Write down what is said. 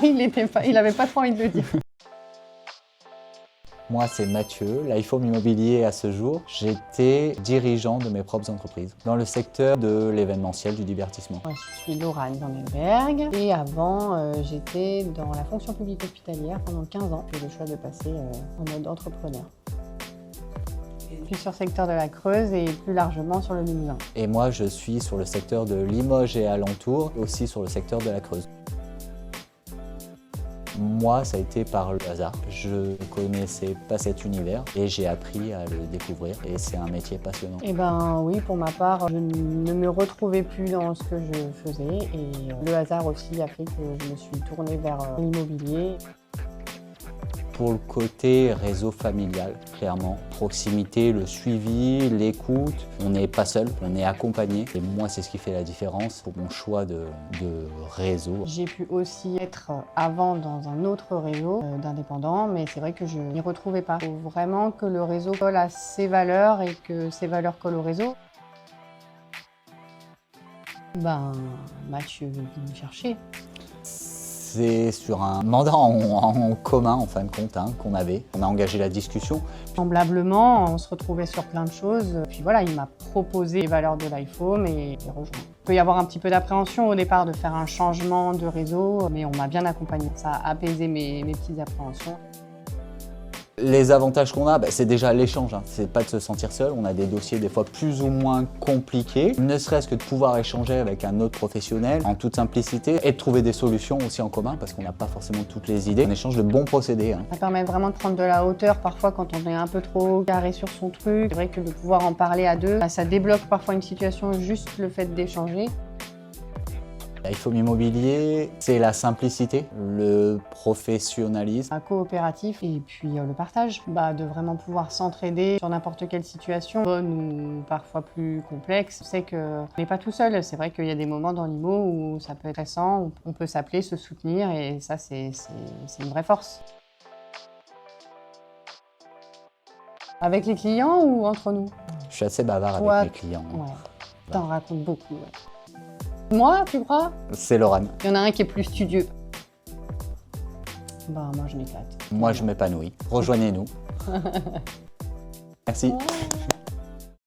il avait pas trop envie de le dire. Moi, c'est Mathieu, l'IFOM Immobilier à ce jour. J'étais dirigeant de mes propres entreprises dans le secteur de l'événementiel, du divertissement. Moi, je suis Laurane Vandenberg et avant, j'étais dans la fonction publique hospitalière pendant 15 ans. J'ai eu le choix de passer en mode entrepreneur. Je suis sur le secteur de la Creuse et plus largement sur le Limousin. Et moi, je suis sur le secteur de Limoges et alentours, aussi sur le secteur de la Creuse. Moi, ça a été par le hasard. Je ne connaissais pas cet univers et j'ai appris à le découvrir et c'est un métier passionnant. Eh ben oui, pour ma part, je ne me retrouvais plus dans ce que je faisais et le hasard aussi a fait que je me suis tournée vers l'immobilier. Pour le côté réseau familial, clairement, proximité, le suivi, l'écoute, on n'est pas seul, on est accompagné. Et moi, c'est ce qui fait la différence pour mon choix de réseau. J'ai pu aussi être avant dans un autre réseau d'indépendants, mais c'est vrai que je n'y retrouvais pas. Il faut vraiment que le réseau colle à ses valeurs et que ses valeurs collent au réseau. Ben, Mathieu est venu me chercher. C'est sur un mandat en commun, en fin de compte, qu'on avait. On a engagé la discussion. Semblablement, on se retrouvait sur plein de choses. Puis voilà, il m'a proposé les valeurs de l'IFOM et j'ai rejoint. Il peut y avoir un petit peu d'appréhension au départ de faire un changement de réseau, mais on m'a bien accompagné. Ça a apaisé mes petites appréhensions. Les avantages qu'on a, c'est déjà l'échange. C'est pas de se sentir seul. On a des dossiers des fois plus ou moins compliqués. Ne serait-ce que de pouvoir échanger avec un autre professionnel en toute simplicité et de trouver des solutions aussi en commun parce qu'on n'a pas forcément toutes les idées. On échange de bons procédés. Ça permet vraiment de prendre de la hauteur parfois quand on est un peu trop carré sur son truc. C'est vrai que de pouvoir en parler à deux, ça débloque parfois une situation, juste le fait d'échanger. l'IFOM Immobilier, c'est la simplicité, le professionnalisme. Un coopératif et puis le partage, de vraiment pouvoir s'entraider sur n'importe quelle situation, bonne ou parfois plus complexe. On sait qu'on n'est pas tout seul, c'est vrai qu'il y a des moments dans l'IMO où ça peut être stressant, où on peut s'appeler, se soutenir et ça c'est une vraie force. Avec les clients ou entre nous? Je suis assez bavard avec mes clients. Ouais, t'en racontes beaucoup. Ouais. Moi, tu crois? C'est Laurane. Il y en a un qui est plus studieux. Moi, je m'éclate. Moi, je m'épanouis. Rejoignez-nous. Merci. Ouais.